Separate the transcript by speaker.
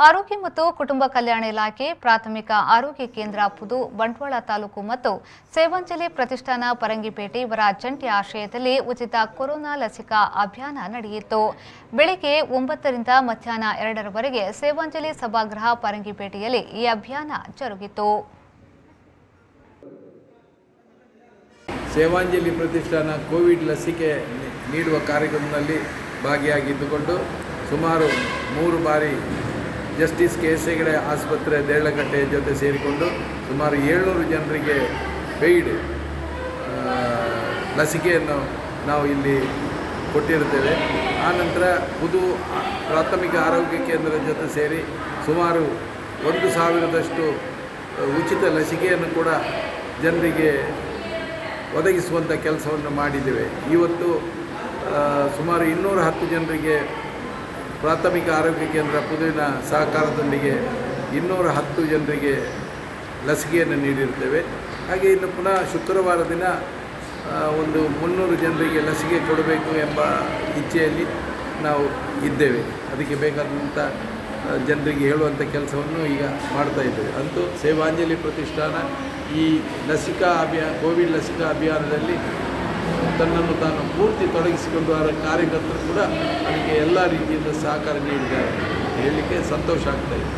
Speaker 1: ಆರೋಗ್ಯ ಮತ್ತು ಕುಟುಂಬ ಕಲ್ಯಾಣ ಇಲಾಖೆ, ಪ್ರಾಥಮಿಕ ಆರೋಗ್ಯ ಕೇಂದ್ರ ಪುದು, ಬಂಟ್ವಾಳ ತಾಲೂಕು ಮತ್ತು ಸೇವಾಂಜಲಿ ಪ್ರತಿಷ್ಠಾನ ಪರಂಗಿಪೇಟೆ ಇವರ ಜಂಟಿ ಆಶ್ರಯದಲ್ಲಿ ಉಚಿತ ಕೊರೋನಾ ಲಸಿಕಾ ಅಭಿಯಾನ ನಡೆಯಿತು. ಬೆಳಗ್ಗೆ 9 ರಿಂದ ಮಧ್ಯಾಹ್ನ 2 ರವರೆಗೆ ಸೇವಾಂಜಲಿ ಸಭಾಗೃಹ ಪರಂಗಿಪೇಟೆಯಲ್ಲಿ ಈ ಅಭಿಯಾನ ಜರುಗಿತು.
Speaker 2: ಸೇವಾಂಜಲಿ ಪ್ರತಿಷ್ಠಾನ ಕೋವಿಡ್ ಲಸಿಕೆ ನೀಡುವ ಕಾರ್ಯಕ್ರಮದಲ್ಲಿ ಭಾಗಿಯಾಗಿದ್ದುಕೊಂಡು ಸುಮಾರು 3 ಬಾರಿ ಜಸ್ಟಿಸ್ ಕೆ.ಎಸ್. ಹೆಗಡೆ ಆಸ್ಪತ್ರೆ ದೇರಳಕಟ್ಟೆ ಜೊತೆ ಸೇರಿಕೊಂಡು ಸುಮಾರು 700 ಜನರಿಗೆ ಪೇಯ್ಡ್ ಲಸಿಕೆಯನ್ನು ನಾವು ಇಲ್ಲಿ ಕೊಟ್ಟಿರುತ್ತೇವೆ. ಆನಂತರ ಪುದು ಪ್ರಾಥಮಿಕ ಆರೋಗ್ಯ ಕೇಂದ್ರದ ಜೊತೆ ಸೇರಿ ಸುಮಾರು 1,000ದಷ್ಟು ಉಚಿತ ಲಸಿಕೆಯನ್ನು ಕೂಡ ಜನರಿಗೆ ಒದಗಿಸುವಂಥ ಕೆಲಸವನ್ನು ಮಾಡಿದ್ದೇವೆ. ಇವತ್ತು ಸುಮಾರು 210 ಜನರಿಗೆ ಪ್ರಾಥಮಿಕ ಆರೋಗ್ಯ ಕೇಂದ್ರ ಪುದುವಿನ ಸಹಕಾರದೊಂದಿಗೆ 210 ಜನರಿಗೆ ಲಸಿಕೆಯನ್ನು ನೀಡಿರುತ್ತೇವೆ. ಹಾಗೆ ಇನ್ನು ಪುನಃ ಶುಕ್ರವಾರ ದಿನ ಒಂದು 300 ಜನರಿಗೆ ಲಸಿಕೆ ಕೊಡಬೇಕು ಎಂಬ ಇಚ್ಛೆಯಲ್ಲಿ ನಾವು ಇದ್ದೇವೆ. ಅದಕ್ಕೆ ಬೇಕಾದಂಥ ಜನರಿಗೆ ಹೇಳುವಂಥ ಕೆಲಸವನ್ನು ಈಗ ಮಾಡ್ತಾ ಇದ್ದೇವೆ. ಅಂತೂ ಸೇವಾಂಜಲಿ ಪ್ರತಿಷ್ಠಾನ ಈ ಲಸಿಕಾ ಕೋವಿಡ್ ಲಸಿಕಾ ಅಭಿಯಾನದಲ್ಲಿ ತನ್ನನ್ನು ತಾನು ಪೂರ್ತಿ ತೊಡಗಿಸಿಕೊಂಡು ಕಾರ್ಯಕರ್ತರು ಕೂಡ ಅದಕ್ಕೆ ಎಲ್ಲ ರೀತಿಯಿಂದ ಸಹಕಾರ ನೀಡಿದ್ದಾರೆ ಹೇಳಲಿಕ್ಕೆ ಸಂತೋಷ ಆಗ್ತಾಯಿದೆ.